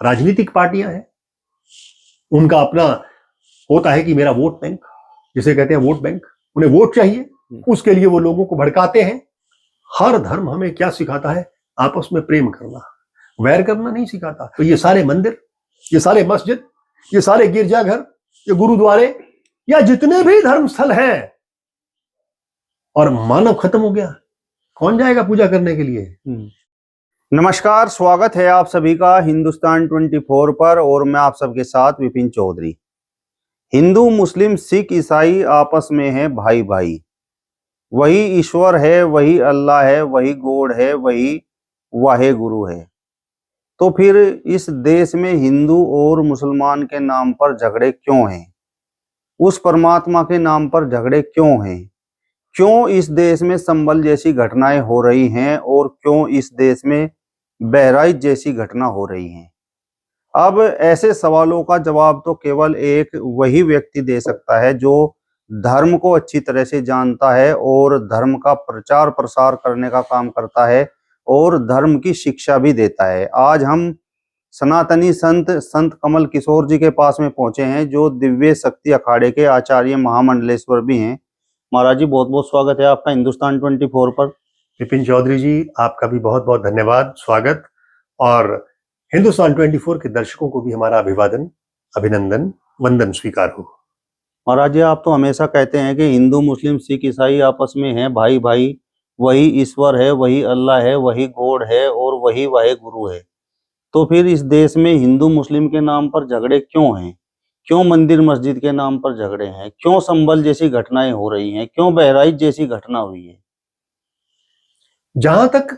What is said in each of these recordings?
राजनीतिक पार्टियां हैं, उनका अपना होता है कि मेरा वोट बैंक, जिसे कहते हैं वोट बैंक, उन्हें वोट चाहिए, उसके लिए वो लोगों को भड़काते हैं। हर धर्म हमें क्या सिखाता है? आपस में प्रेम करना, वैर करना नहीं सिखाता। तो ये सारे मंदिर, ये सारे मस्जिद, ये सारे गिरजाघर, ये गुरुद्वारे या जितने भी धर्म स्थल हैं, और मानव खत्म हो गया, कौन जाएगा पूजा करने के लिए? नमस्कार, स्वागत है आप सभी का हिंदुस्तान 24 पर और मैं आप सबके साथ विपिन चौधरी। हिंदू, मुस्लिम, सिख, ईसाई आपस में है भाई भाई। वही ईश्वर है, वही अल्लाह है, वही गॉड है, वही वाहे गुरु है। तो फिर इस देश में हिंदू और मुसलमान के नाम पर झगड़े क्यों हैं? उस परमात्मा के नाम पर झगड़े क्यों हैं? क्यों इस देश में संभल जैसी घटनाएं हो रही हैं और क्यों इस देश में बहराइच जैसी घटना हो रही है? अब ऐसे सवालों का जवाब तो केवल एक वही व्यक्ति दे सकता है जो धर्म को अच्छी तरह से जानता है और धर्म का प्रचार प्रसार करने का काम करता है और धर्म की शिक्षा भी देता है। आज हम सनातनी संत कमल किशोर जी के पास में पहुंचे हैं, जो दिव्य शक्ति अखाड़े के आचार्य महामंडलेश्वर भी हैं। महाराज जी, बहुत बहुत स्वागत है आपका हिंदुस्तान 24 पर। विपिन चौधरी जी, आपका भी बहुत बहुत धन्यवाद, स्वागत। और हिंदुस्तान 24 के दर्शकों को भी हमारा अभिवादन, अभिनंदन, वंदन स्वीकार हो। महाराज जी, आप तो हमेशा कहते हैं कि हिंदू, मुस्लिम, सिख, ईसाई आपस में हैं भाई भाई। वही ईश्वर है, वही अल्लाह है, वही गॉड है और वही वाहे गुरु है। तो फिर इस देश में हिंदू मुस्लिम के नाम पर झगड़े क्यों हैं? क्यों मंदिर मस्जिद के नाम पर झगड़े हैं? क्यों संभल जैसी घटनाएं हो रही हैं? क्यों बहराइच जैसी घटना हुई है? जहां तक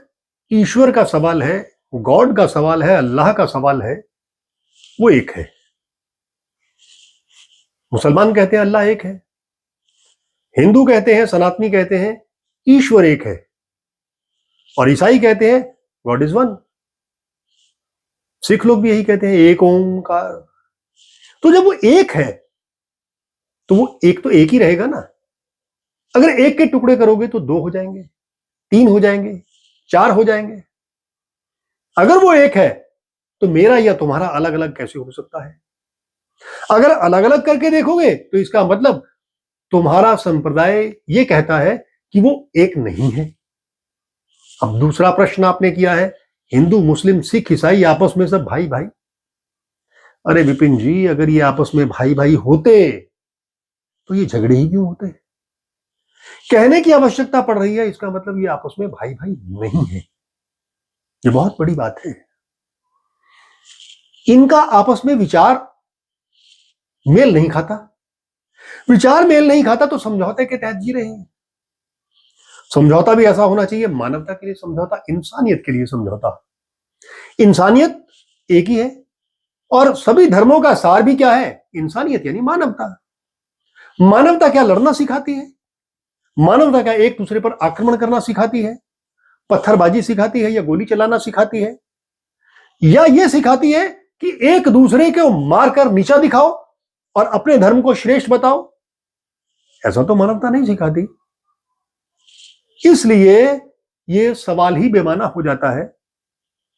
ईश्वर का सवाल है, गॉड का सवाल है, अल्लाह का सवाल है, वो एक है। मुसलमान कहते हैं अल्लाह एक है, हिंदू कहते हैं, सनातनी कहते हैं ईश्वर एक है, और ईसाई कहते हैं गॉड इज वन। सिख लोग भी यही कहते हैं, एक ओंकार। तो जब वो एक है तो वो एक तो एक ही रहेगा ना। अगर एक के टुकड़े करोगे तो दो हो जाएंगे, तीन हो जाएंगे, चार हो जाएंगे। अगर वो एक है तो मेरा या तुम्हारा अलग अलग कैसे हो सकता है? अगर अलग अलग करके देखोगे तो इसका मतलब तुम्हारा संप्रदाय ये कहता है कि वो एक नहीं है। अब दूसरा प्रश्न आपने किया है, हिंदू, मुस्लिम, सिख, ईसाई आपस में सब भाई भाई। अरे विपिन जी, अगर ये आपस में भाई भाई होते तो ये झगड़े ही क्यों होते? कहने की आवश्यकता पड़ रही है, इसका मतलब ये आपस में भाई भाई नहीं है। ये बहुत बड़ी बात है। इनका आपस में विचार मेल नहीं खाता। विचार मेल नहीं खाता तो समझौते के तहत जी रहे हैं। समझौता भी ऐसा होना चाहिए, मानवता के लिए समझौता, इंसानियत के लिए समझौता। इंसानियत एक ही है और सभी धर्मों का सार भी क्या है? इंसानियत यानी मानवता। मानवता क्या लड़ना सिखाती है? मानवता क्या एक दूसरे पर आक्रमण करना सिखाती है, पत्थरबाजी सिखाती है, या गोली चलाना सिखाती है, या यह सिखाती है कि एक दूसरे को मारकर नीचा दिखाओ और अपने धर्म को श्रेष्ठ बताओ? ऐसा तो मानवता नहीं सिखाती। इसलिए यह सवाल ही बेमाना हो जाता है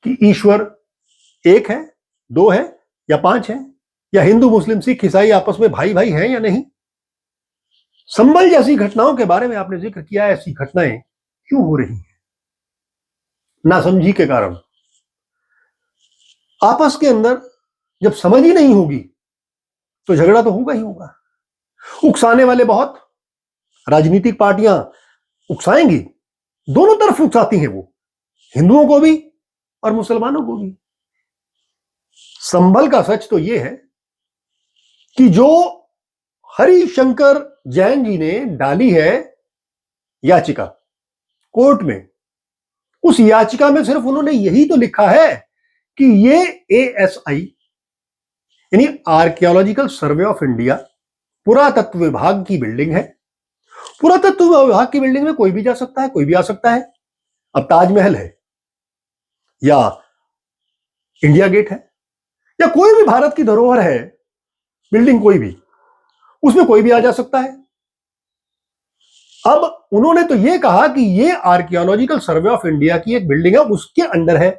कि ईश्वर एक है, दो है या पांच है, या हिंदू, मुस्लिम, सिख, ईसाई आपस में भाई भाई हैं या नहीं। संभल जैसी घटनाओं के बारे में आपने जिक्र किया, ऐसी घटनाएं क्यों हो रही हैं? नासमझी के कारण। आपस के अंदर जब समझ ही नहीं होगी तो झगड़ा तो होगा ही होगा। उकसाने वाले बहुत, राजनीतिक पार्टियां उकसाएंगी, दोनों तरफ उकसाती हैं वो, हिंदुओं को भी और मुसलमानों को भी। संभल का सच तो यह है कि जो हरिशंकर जैन जी ने डाली है याचिका कोर्ट में, उस याचिका में सिर्फ उन्होंने यही तो लिखा है कि ये ASI यानी आर्कियोलॉजिकल सर्वे ऑफ इंडिया, पुरातत्व विभाग की बिल्डिंग है। पुरातत्व विभाग की बिल्डिंग में कोई भी जा सकता है, कोई भी आ सकता है। अब ताजमहल है या इंडिया गेट है या कोई भी भारत की धरोहर है, बिल्डिंग कोई भी, उसमें कोई भी आ जा सकता है। अब उन्होंने तो यह कहा कि यह आर्कियोलॉजिकल सर्वे ऑफ इंडिया की एक बिल्डिंग है, उसके अंडर है।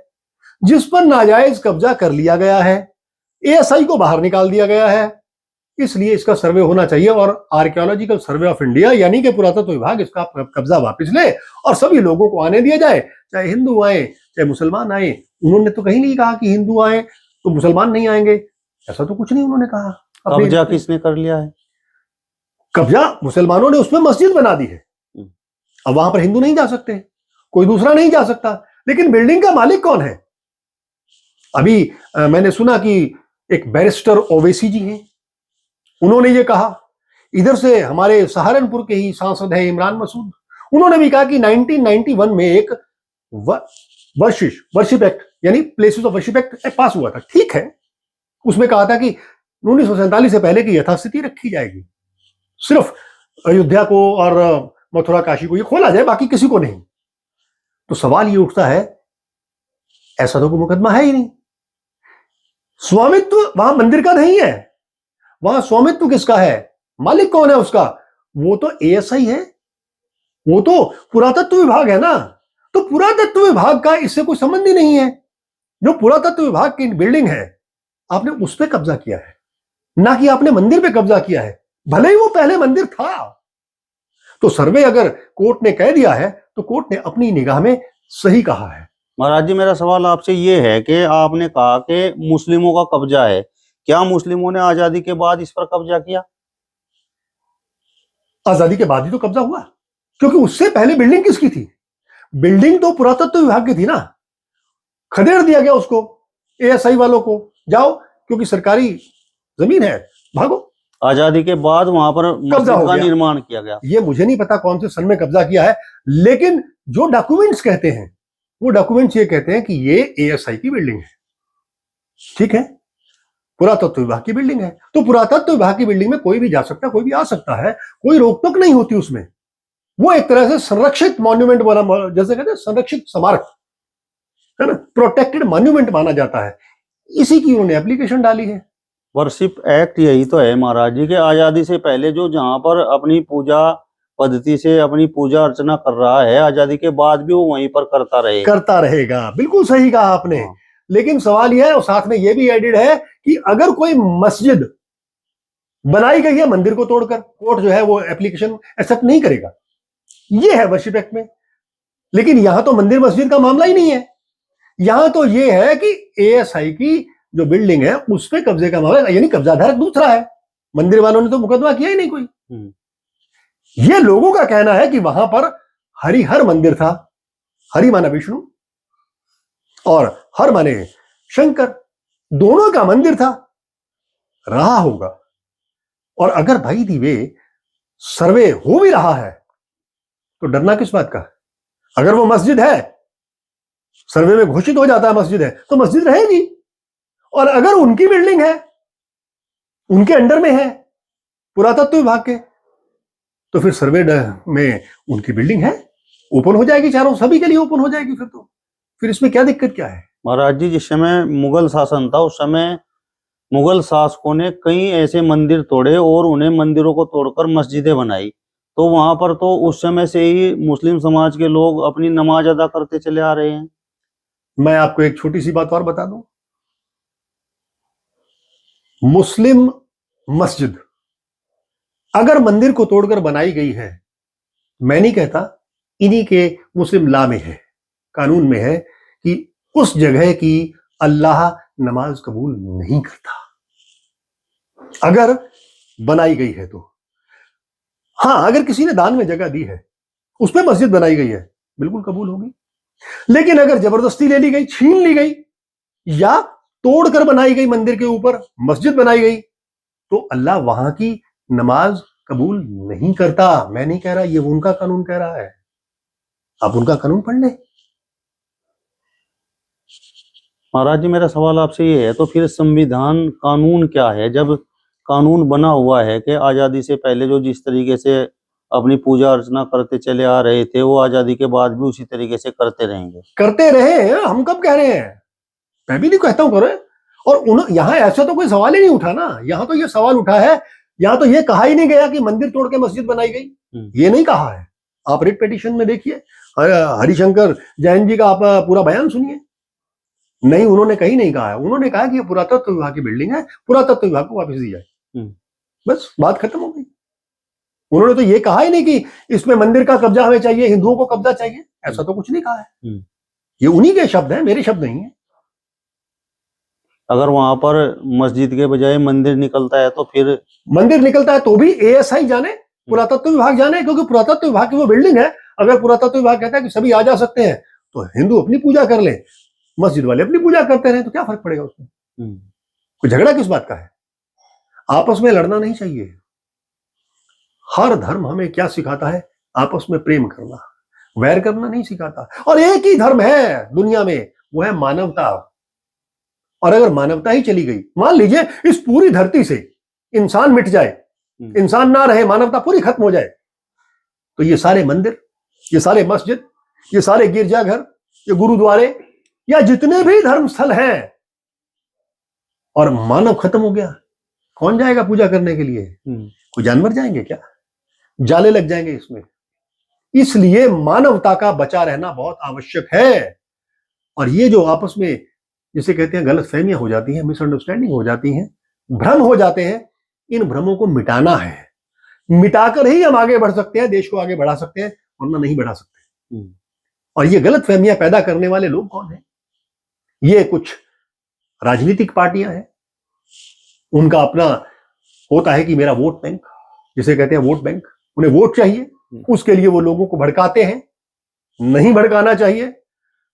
जिस पर नाजायज कब्जा कर लिया गया है, एएसआई को बाहर निकाल दिया गया है, इसलिए इसका सर्वे होना चाहिए और आर्कियोलॉजिकल सर्वे ऑफ इंडिया यानी कि पुरातत्व विभाग इसका कब्जा वापस ले और सभी लोगों को आने दिया जाए, चाहे हिंदू आए चाहे मुसलमान आए। उन्होंने तो कहीं नहीं कहा कि हिंदू आए तो मुसलमान नहीं आएंगे, ऐसा तो कुछ नहीं उन्होंने कहा। कब्जा किसने कर लिया है? कब्जा मुसलमानों ने उसमें मस्जिद बना दी है। अब वहां पर हिंदू नहीं जा सकते, कोई दूसरा नहीं जा सकता, लेकिन बिल्डिंग का मालिक कौन है? अभी मैंने सुना कि एक बैरिस्टर ओवैसी जी हैं, उन्होंने ये कहा। इधर से हमारे सहारनपुर के ही सांसद हैं इमरान मसूद, उन्होंने भी कहा कि 1991 में एक वर्शिप एक्ट यानी प्लेसेस ऑफ वर्शिप एक्ट पास हुआ था। ठीक है, उसमें कहा था कि 1947 से पहले की यथास्थिति रखी जाएगी, सिर्फ अयोध्या को और मथुरा काशी को ये खोला जाए, बाकी किसी को नहीं। तो सवाल ये उठता है, ऐसा तो कोई मुकदमा है ही नहीं। स्वामित्व वहां मंदिर का नहीं है, वहां स्वामित्व किसका है? मालिक कौन है उसका? वो तो एएसआई है, वो तो पुरातत्व विभाग है ना। तो पुरातत्व विभाग का इससे कोई संबंध ही नहीं है। जो पुरातत्व विभाग की बिल्डिंग है, आपने उस पर कब्जा किया है, ना कि आपने मंदिर पे कब्जा किया है, भले ही वो पहले मंदिर था। तो सर्वे अगर कोर्ट ने कह दिया है तो कोर्ट ने अपनी निगाह में सही कहा है। महाराज जी, मेरा सवाल आपसे ये है कि आपने कहा कि मुस्लिमों का कब्जा है, क्या मुस्लिमों ने आजादी के बाद इस पर कब्जा किया? आजादी के बाद ही तो कब्जा हुआ, क्योंकि उससे पहले बिल्डिंग किसकी थी? बिल्डिंग तो पुरातत्व विभाग की थी ना। खदेड़ दिया गया उसको, एएसआई वालों को, जाओ क्योंकि सरकारी जमीन है, भागो। आजादी के बाद वहां पर कब्जा हो मस्जिद का गया। निर्माण किया गया। ये मुझे नहीं पता कौन से सन में कब्जा किया है, लेकिन जो डॉक्यूमेंट्स कहते हैं वो डॉक्यूमेंट्स ये कहते हैं कि ये एएसआई की बिल्डिंग है। ठीक है, पुरातत्व विभाग की बिल्डिंग है, तो पुरातत्व विभाग की बिल्डिंग में कोई भी जा सकता है, कोई भी आ सकता है, कोई रोक टोक नहीं होती उसमें। वो एक तरह से संरक्षित मॉन्यूमेंट वाला, जैसे कहते हैं संरक्षित स्मारक है ना, प्रोटेक्टेड मॉन्यूमेंट माना जाता है। इसी की उन्होंने एप्लीकेशन डाली है। वर्शिप एक्ट यही तो है महाराज जी के आजादी से पहले जो जहां पर अपनी पूजा पद्धति से अपनी पूजा अर्चना कर रहा है, आजादी के बाद भी वो वहीं पर करता रहेगा। बिल्कुल सही कहा आपने। हाँ। लेकिन सवाल यह है, और साथ में यह भी एडिड है कि अगर कोई मस्जिद बनाई गई है मंदिर को तोड़कर, कोर्ट जो है वो एप्लीकेशन एक्सेप्ट नहीं करेगा। ये है वर्शिप एक्ट में। लेकिन यहां तो मंदिर मस्जिद का मामला ही नहीं है, यहां तो ये है कि एएसआई की जो बिल्डिंग है उस पर कब्जे का मामला, यानी कब्जाधारक दूसरा है। मंदिर वालों ने तो मुकदमा किया ही नहीं कोई। ये लोगों का कहना है कि वहां पर हरिहर मंदिर था, हरि माना विष्णु और हर माने शंकर, दोनों का मंदिर था, रहा होगा। और अगर भाई दीवे सर्वे हो भी रहा है तो डरना किस बात का? अगर वो मस्जिद है, सर्वे में घोषित हो जाता है मस्जिद है, तो मस्जिद रहेगी। और अगर उनकी बिल्डिंग है, उनके अंडर में है पुरातत्व विभाग के, तो फिर सर्वे में उनकी बिल्डिंग है, ओपन हो जाएगी, चारों सभी के लिए ओपन हो जाएगी। फिर इसमें क्या दिक्कत क्या है? महाराज जी, जिस समय मुगल शासन था उस समय मुगल शासकों ने कई ऐसे मंदिर तोड़े और उन्हें मंदिरों को तोड़कर मस्जिदें बनाई, तो वहां पर तो उस समय से ही मुस्लिम समाज के लोग अपनी नमाज अदा करते चले आ रहे हैं। मैं आपको एक छोटी सी बात और बता दूं, मुस्लिम मस्जिद अगर मंदिर को तोड़कर बनाई गई है, मैं नहीं कहता, इन्हीं के मुस्लिम लॉ में है, कानून में है कि उस जगह की अल्लाह नमाज कबूल नहीं करता, अगर बनाई गई है तो। हां, अगर किसी ने दान में जगह दी है, उस पर मस्जिद बनाई गई है, बिल्कुल कबूल होगी। लेकिन अगर जबरदस्ती ले ली गई, छीन ली गई या तोड़कर बनाई गई, मंदिर के ऊपर मस्जिद बनाई गई, तो अल्लाह वहां की नमाज कबूल नहीं करता। मैं नहीं कह रहा, ये उनका कानून कह रहा है, आप उनका कानून पढ़ लें। महाराज जी, मेरा सवाल आपसे ये है, तो फिर संविधान कानून क्या है? जब कानून बना हुआ है कि आजादी से पहले जो जिस तरीके से अपनी पूजा अर्चना करते चले आ रहे थे, वो आजादी के बाद भी उसी तरीके से करते रहेंगे। करते रहे, हम कब कह रहे हैं? मैं भी नहीं कहता हूं करें। और यहां ऐसा तो कोई सवाल ही नहीं उठा ना। यहां तो ये सवाल उठा है, यहां तो ये कहा ही नहीं गया कि मंदिर तोड़ के मस्जिद बनाई गई, ये नहीं कहा है। आप रिट पिटीशन में देखिए, हरिशंकर जैन जी का आप पूरा बयान सुनिए, नहीं, उन्होंने कहीं नहीं कहा है। उन्होंने कहा कि ये पुरातत्व विभाग की बिल्डिंग है, पुरातत्व विभाग को वापस दी जाए, बस बात खत्म हो गई। उन्होंने तो ये कहा ही नहीं कि इसमें मंदिर का कब्जा हमें चाहिए, हिंदुओं को कब्जा चाहिए, ऐसा तो कुछ नहीं कहा है। ये उन्हीं के शब्द हैं, मेरे शब्द नहीं है। अगर वहां पर मस्जिद के बजाय मंदिर निकलता है तो फिर मंदिर निकलता है तो भी एएसआई जाने, पुरातत्व विभाग जाने, क्योंकि पुरातत्व विभाग की वो बिल्डिंग है। अगर पुरातत्व विभाग कहता है कि सभी आ जा सकते हैं तो हिंदू अपनी पूजा कर ले, मस्जिद वाले अपनी पूजा करते रहे, तो क्या फर्क पड़ेगा उसमें? कोई झगड़ा किस बात का है? आपस में लड़ना नहीं चाहिए। हर धर्म हमें क्या सिखाता है? आपस में प्रेम करना, वैर करना नहीं सिखाता। और एक ही धर्म है दुनिया में, वो है मानवता। और अगर मानवता ही चली गई, मान लीजिए इस पूरी धरती से इंसान मिट जाए, इंसान ना रहे, मानवता पूरी खत्म हो जाए, तो ये सारे मंदिर, ये सारे मस्जिद, ये सारे गिरजाघर, ये गुरुद्वारे, या जितने भी धर्मस्थल हैं, और मानव खत्म हो गया, कौन जाएगा पूजा करने के लिए? कोई जानवर जाएंगे क्या? जाले लग जाएंगे इसमें। इसलिए मानवता का बचा रहना बहुत आवश्यक है। और ये जो आपस में जिसे कहते हैं गलतफहमियां हो जाती हैं, मिसअंडरस्टैंडिंग हो जाती हैं, भ्रम हो जाते हैं, इन भ्रमों को मिटाना है। मिटाकर ही हम आगे बढ़ सकते हैं, देश को आगे बढ़ा सकते हैं, वरना नहीं बढ़ा सकते। और ये गलतफहमियां पैदा करने वाले लोग कौन हैं? ये कुछ राजनीतिक पार्टियां हैं, उनका अपना होता है कि मेरा वोट बैंक, जिसे कहते हैं वोट बैंक, उन्हें वोट चाहिए, उसके लिए वो लोगों को भड़काते हैं। नहीं भड़काना चाहिए।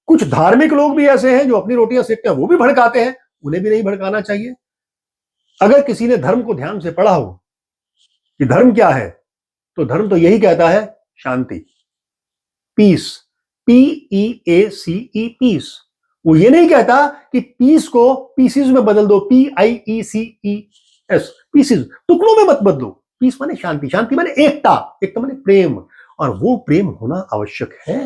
कुछ धार्मिक लोग भी ऐसे हैं जो अपनी रोटियां सेकते हैं, वो भी भड़काते हैं, उन्हें भी नहीं भड़काना चाहिए। अगर किसी ने धर्म को ध्यान से पढ़ा हो कि धर्म क्या है, तो धर्म तो यही कहता है शांति, पीस, PEACE, पीस। वो ये नहीं कहता कि पीस को पीसीज में बदल दो, PIECES, पीसीज, टुकड़ों में मत बदलो। पीस माने शांति, शांति माने एकता, एकता माने प्रेम, और वो प्रेम होना आवश्यक है।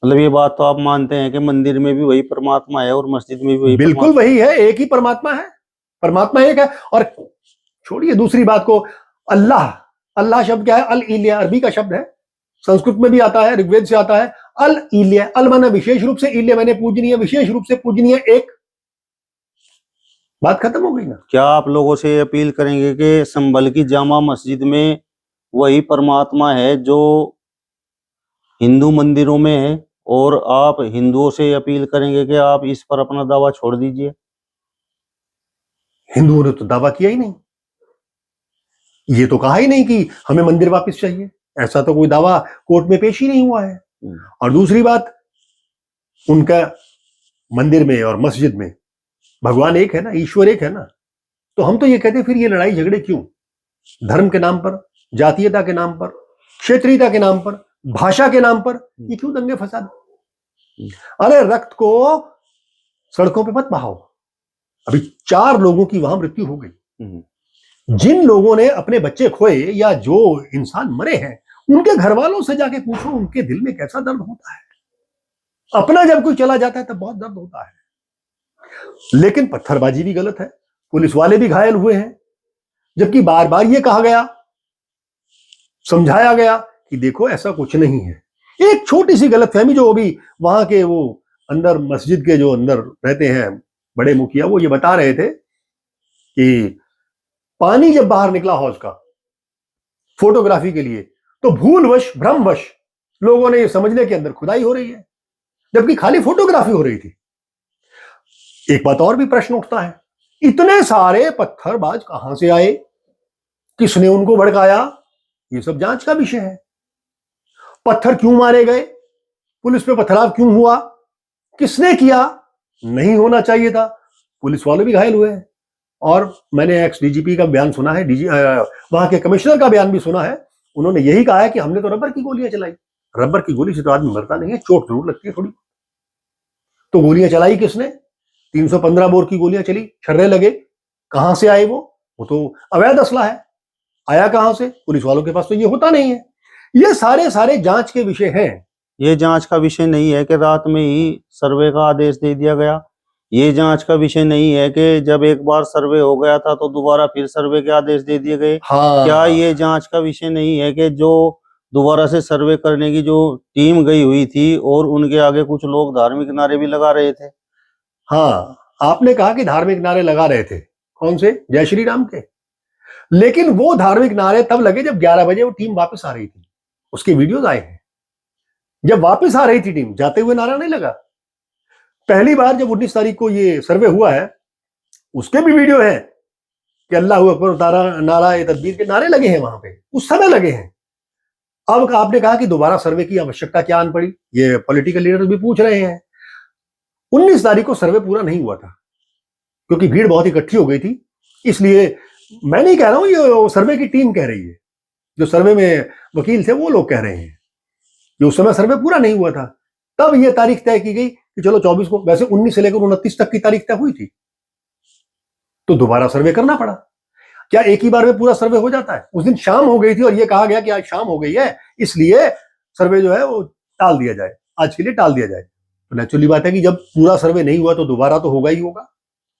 मतलब ये बात तो आप मानते हैं कि मंदिर में भी वही परमात्मा है और मस्जिद में भी वही? बिल्कुल वही है, एक ही परमात्मा है, परमात्मा एक है। और छोड़िए दूसरी बात को, अल्लाह, अल्लाह शब्द क्या है? अल इल्या, अरबी का शब्द है, संस्कृत में भी आता है, ऋग्वेद से आता है। अल इल्या, अल माना विशेष रूप से, इल्या मैंने पूजनीय, विशेष रूप से पूजनीय, एक। बात खत्म हो गई ना? क्या आप लोगों से अपील करेंगे कि संभल की जामा मस्जिद में वही परमात्मा है जो हिंदू मंदिरों में है, और आप हिंदुओं से अपील करेंगे कि आप इस पर अपना दावा छोड़ दीजिए? हिंदुओं ने तो दावा किया ही नहीं, ये तो कहा ही नहीं कि हमें मंदिर वापस चाहिए, ऐसा तो कोई दावा कोर्ट में पेश ही नहीं हुआ है। और दूसरी बात, उनका मंदिर में और मस्जिद में भगवान एक है ना, ईश्वर एक है ना, तो हम तो ये कहते हैं फिर ये लड़ाई झगड़े क्यों? धर्म के नाम पर, जातीयता के नाम पर, क्षेत्रीयता के नाम पर, भाषा के नाम पर, ये क्यों दंगे फसाद? अरे रक्त को सड़कों पे मत बहाओ। अभी 4 लोगों की वहां मृत्यु हो गई। जिन लोगों ने अपने बच्चे खोए या जो इंसान मरे हैं, उनके घर वालों से जाके पूछो उनके दिल में कैसा दर्द होता है। अपना जब कोई चला जाता है तब बहुत दर्द होता है। लेकिन पत्थरबाजी भी गलत है, पुलिस वाले भी घायल हुए हैं, जबकि बार बार ये कहा गया, समझाया गया कि देखो ऐसा कुछ नहीं है। एक छोटी सी गलतफहमी जो अभी वहां के वो अंदर मस्जिद के जो अंदर रहते हैं बड़े मुखिया, वो ये बता रहे थे कि पानी जब बाहर निकला हौज का फोटोग्राफी के लिए, तो भूलवश, भ्रमवश लोगों ने ये समझने के अंदर खुदाई हो रही है, जबकि खाली फोटोग्राफी हो रही थी। एक बात और भी प्रश्न उठता है, इतने सारे पत्थरबाज कहां से आए, किसने उनको भड़काया? ये सब जांच का विषय है। पत्थर क्यों मारे गए, पुलिस पे पथराव क्यों हुआ, किसने किया? नहीं होना चाहिए था। पुलिस वाले भी घायल हुए हैं। और मैंने एक्स डीजीपी का बयान सुना है, वहां के कमिश्नर का बयान भी सुना है। उन्होंने यही कहा है कि हमने तो रबर की गोलियां चलाई। रबर की गोली से तो आदमी मरता नहीं है, चोट जरूर लगती है थोड़ी। तो गोलियां चलाई किसने? 315 बोर की गोलियां चली, छर्रे लगे, कहां से आए वो तो अवैध असला है, आया कहां से? पुलिस वालों के पास तो ये होता नहीं है। ये सारे जांच के विषय हैं। ये जांच का विषय नहीं है कि रात में ही सर्वे का आदेश दे दिया गया। ये जांच का विषय नहीं है कि जब एक बार सर्वे हो गया था तो दोबारा फिर सर्वे के आदेश दे दिए गए। हाँ। क्या ये जांच का विषय नहीं है कि जो दोबारा से सर्वे करने की जो टीम गई हुई थी और उनके आगे कुछ लोग धार्मिक नारे भी लगा रहे थे। हाँ, आपने कहा कि धार्मिक नारे लगा रहे थे, कौन से? जय श्री राम के। लेकिन वो धार्मिक नारे तब लगे जब 11 बजे वो टीम वापस आ रही थी, उसके वीडियोज आए हैं। जब वापस आ रही थी टीम, जाते हुए नारा नहीं लगा। पहली बार जब 19 तारीख को ये सर्वे हुआ है, उसके भी वीडियो है कि अल्लाह अकबर तारा नारा तकबीर के नारे लगे हैं, वहां पे उस समय लगे हैं। अब आपने कहा कि दोबारा सर्वे की आवश्यकता क्या आन पड़ी, ये पॉलिटिकल लीडर्स भी पूछ रहे हैं। 19 तारीख को सर्वे पूरा नहीं हुआ था क्योंकि भीड़ बहुत इकट्ठी हो गई थी, इसलिए मैं नहीं कह रहा हूं, ये सर्वे की टीम कह रही है, जो सर्वे में वकील थे वो लोग कह रहे हैं कि उस समय सर्वे पूरा नहीं हुआ था। तब ये तारीख तय की गई कि चलो 24 को, वैसे 19 से लेकर 29 तक की तारीख तय हुई थी, तो दोबारा सर्वे करना पड़ा। क्या एक ही बार में पूरा सर्वे हो जाता है? उस दिन शाम हो गई थी और ये कहा गया कि आज शाम हो गई है, इसलिए सर्वे जो है वो टाल दिया जाए, आज के लिए टाल दिया जाए। तो नेचुरली बात है कि जब पूरा सर्वे नहीं हुआ तो दोबारा तो होगा ही होगा,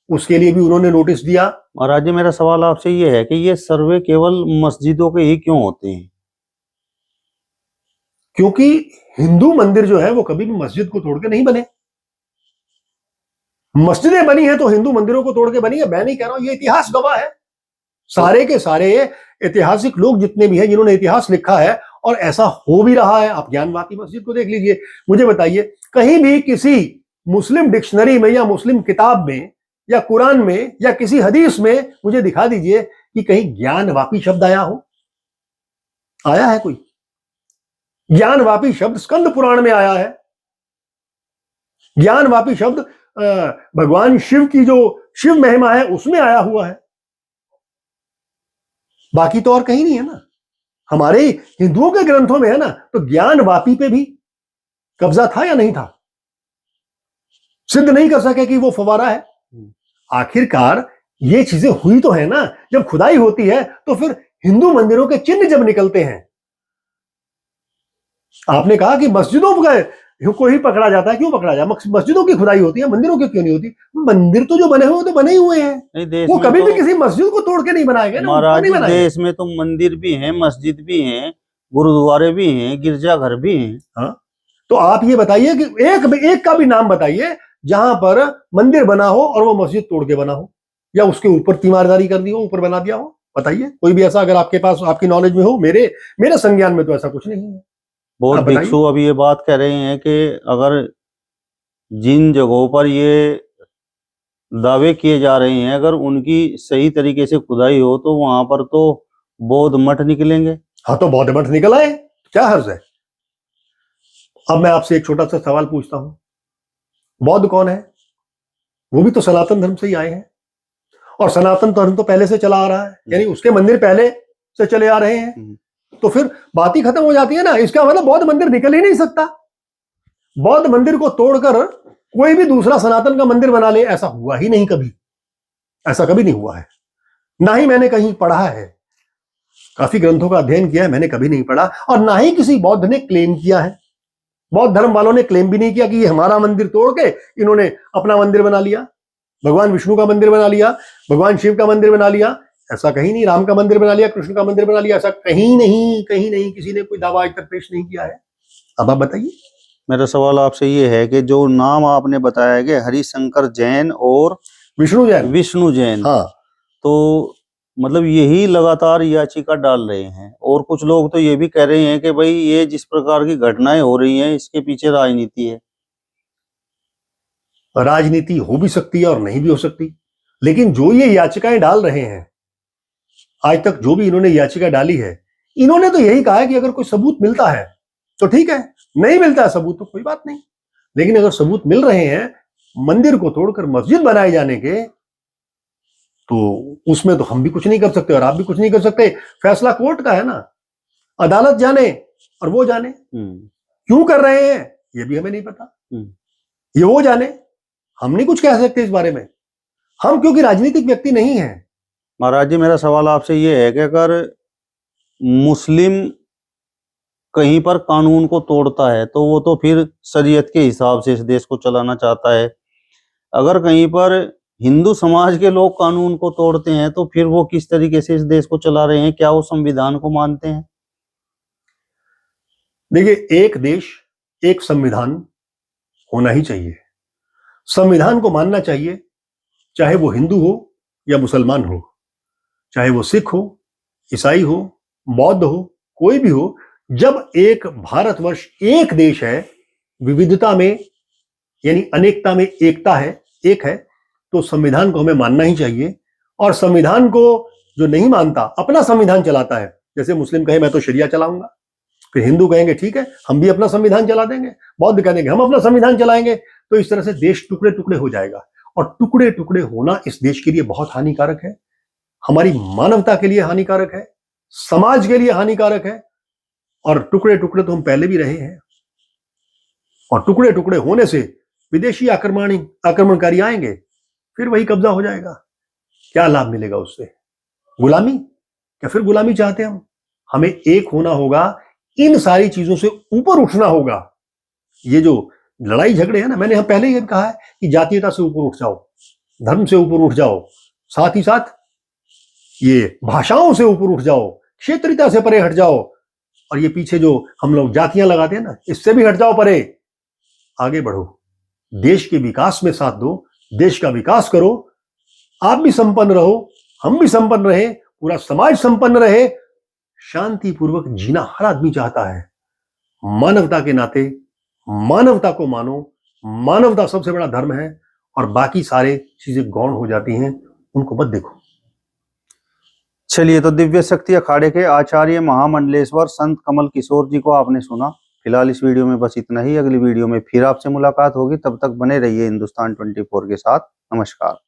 उसके लिए भी उन्होंने नोटिस दिया। महाराज जी, मेरा सवाल आपसे ये है कि ये सर्वे केवल मस्जिदों के ही क्यों होते हैं? क्योंकि हिंदू मंदिर जो है वो कभी भी मस्जिद को तोड़ के नहीं बने। मस्जिदें बनी है तो हिंदू मंदिरों को तोड़ के बनी है, मैं नहीं कह रहा हूं, ये इतिहास गवाह है। सारे के सारे ऐतिहासिक लोग जितने भी हैं जिन्होंने इतिहास लिखा है, और ऐसा हो भी रहा है। आप ज्ञानवापी मस्जिद को देख लीजिए। मुझे बताइए, कहीं भी किसी मुस्लिम डिक्शनरी में या मुस्लिम किताब में या कुरान में या किसी हदीस में मुझे दिखा दीजिए कि कहीं ज्ञानवापी शब्द आया हो। आया है कोई? ज्ञानवापी शब्द स्कंद पुराण में आया है। ज्ञानवापी शब्द भगवान शिव की जो शिव महिमा है उसमें आया हुआ है, बाकी तो और कहीं नहीं है ना। हमारे हिंदुओं के ग्रंथों में है ना, तो ज्ञानवापी पे भी कब्जा था या नहीं था? सिद्ध नहीं कर सके कि वो फवारा है। आखिरकार ये चीजें हुई तो है ना। जब खुदाई होती है तो फिर हिंदू मंदिरों के चिन्ह जब निकलते हैं, आपने कहा कि मस्जिदों को ही पकड़ा जाता है, क्यों पकड़ा जाए? मस्जिदों की खुदाई होती है, मंदिरों की क्यों नहीं होती? मंदिर तो जो बने हुए तो बने ही हुए हैं, वो कभी भी किसी मस्जिद को तोड़ के नहीं बनाए गए ना। महाराज जी, देश में तो मंदिर भी हैं, मस्जिद भी हैं, गुरुद्वारे भी हैं, गिरजाघर भी हैं। हाँ, तो आप ये बताइए कि एक का भी नाम बताइए जहां पर मंदिर बना हो और वो मस्जिद तोड़ के बना हो या उसके ऊपर तीमारदारी कर दी हो, ऊपर बना दिया हो। बताइए कोई भी ऐसा, अगर आपके पास, आपकी नॉलेज में हो। मेरे संज्ञान में तो ऐसा कुछ नहीं है। बहुत भिक्षु अभी ये बात कह रहे हैं कि अगर जिन जगहों पर ये दावे किए जा रहे हैं, अगर उनकी सही तरीके से खुदाई हो तो वहां पर तो बौद्ध मठ निकलेंगे। हाँ, तो बौद्ध मठ निकल आए, क्या हर्ज है? अब मैं आपसे एक छोटा सा सवाल पूछता हूं, बौद्ध कौन है? वो भी तो सनातन धर्म से ही आए हैं, और सनातन धर्म तो पहले से चला आ रहा है, यानी उसके मंदिर पहले से चले आ रहे हैं। तो फिर बात ही खत्म हो जाती है ना। इसका मतलब बौद्ध मंदिर निकल ही नहीं सकता। बौद्ध मंदिर को तोड़कर कोई भी दूसरा सनातन का मंदिर बना ले, ऐसा हुआ ही नहीं कभी। ऐसा कभी नहीं हुआ है, ना ही मैंने कहीं पढ़ा है। काफी ग्रंथों का अध्ययन किया है, मैंने कभी नहीं पढ़ा, और ना ही किसी बौद्ध ने क्लेम किया है। बौद्ध धर्म वालों ने क्लेम भी नहीं किया कि ये हमारा मंदिर तोड़ के इन्होंने अपना मंदिर बना लिया, भगवान विष्णु का मंदिर बना लिया, भगवान शिव का मंदिर बना लिया। ऐसा कहीं नहीं। राम का मंदिर बना लिया, कृष्ण का मंदिर बना लिया, ऐसा कहीं नहीं, कहीं नहीं किसी ने कोई दावा आज तक पेश नहीं किया है। अब आप बताइए। मेरा सवाल आपसे ये है कि जो नाम आपने बताया कि हरिशंकर जैन और विष्णु जैन, हाँ, तो मतलब यही लगातार याचिका डाल रहे हैं, और कुछ लोग तो ये भी कह रहे हैं कि भाई ये जिस प्रकार की घटनाएं हो रही हैं इसके पीछे राजनीति है। राजनीति हो भी सकती है और नहीं भी हो सकती, लेकिन जो ये याचिकाएं डाल रहे हैं, आज तक जो भी इन्होंने याचिका डाली है, इन्होंने तो यही कहा है कि अगर कोई सबूत मिलता है तो ठीक है, नहीं मिलता है सबूत तो कोई बात नहीं। लेकिन अगर सबूत मिल रहे हैं मंदिर को तोड़कर मस्जिद बनाए जाने के, तो उसमें तो हम भी कुछ नहीं कर सकते और आप भी कुछ नहीं कर सकते। फैसला कोर्ट का है ना, अदालत जाने और वो जाने क्यों कर रहे हैं, ये भी हमें नहीं पता। ये वो जाने, हम नहीं कुछ कह सकते इस बारे में, हम क्योंकि राजनीतिक व्यक्ति नहीं है। महाराज जी, मेरा सवाल आपसे ये है कि अगर मुस्लिम कहीं पर कानून को तोड़ता है तो वो तो फिर शरीयत के हिसाब से इस देश को चलाना चाहता है। अगर कहीं पर हिंदू समाज के लोग कानून को तोड़ते हैं तो फिर वो किस तरीके से इस देश को चला रहे हैं? क्या वो संविधान को मानते हैं? देखिए, एक देश एक संविधान होना ही चाहिए। संविधान को मानना चाहिए, चाहे वो हिंदू हो या मुसलमान हो, चाहे वो सिख हो, ईसाई हो, बौद्ध हो, कोई भी हो। जब एक भारतवर्ष एक देश है, विविधता में यानी अनेकता में एकता है, एक है, तो संविधान को हमें मानना ही चाहिए। और संविधान को जो नहीं मानता, अपना संविधान चलाता है, जैसे मुस्लिम कहे मैं तो शरिया चलाऊंगा, फिर हिंदू कहेंगे ठीक है हम भी अपना संविधान चला देंगे, बौद्ध कह देंगे हम अपना संविधान चलाएंगे, तो इस तरह से देश टुकड़े टुकड़े हो जाएगा। और टुकड़े टुकड़े होना इस देश के लिए बहुत हानिकारक है, हमारी मानवता के लिए हानिकारक है, समाज के लिए हानिकारक है। और टुकड़े टुकड़े तो हम पहले भी रहे हैं, और टुकड़े टुकड़े होने से विदेशी आक्रमणकारी आएंगे, फिर वही कब्जा हो जाएगा। क्या लाभ मिलेगा उससे? गुलामी? क्या फिर गुलामी चाहते हैं हम? हमें एक होना होगा, इन सारी चीजों से ऊपर उठना होगा। ये जो लड़ाई झगड़े हैं ना, मैंने पहले ही कहा है कि जातीयता से ऊपर उठ जाओ, धर्म से ऊपर उठ जाओ, साथ ही साथ ये भाषाओं से ऊपर उठ जाओ, क्षेत्रीयता से परे हट जाओ, और ये पीछे जो हम लोग जातियां लगाते हैं ना, इससे भी हट जाओ परे, आगे बढ़ो, देश के विकास में साथ दो, देश का विकास करो, आप भी संपन्न रहो, हम भी संपन्न रहे, पूरा समाज संपन्न रहे। शांतिपूर्वक जीना हर आदमी चाहता है। मानवता के नाते मानवता को मानो, मानवता सबसे बड़ा धर्म है, और बाकी सारे चीजें गौण हो जाती हैं, उनको मत देखो। चलिए, तो दिव्य शक्ति अखाड़े के आचार्य महामंडलेश्वर संत कमल किशोर जी को आपने सुना। फिलहाल इस वीडियो में बस इतना ही। अगली वीडियो में फिर आपसे मुलाकात होगी, तब तक बने रहिए हिंदुस्तान 24 के साथ। नमस्कार।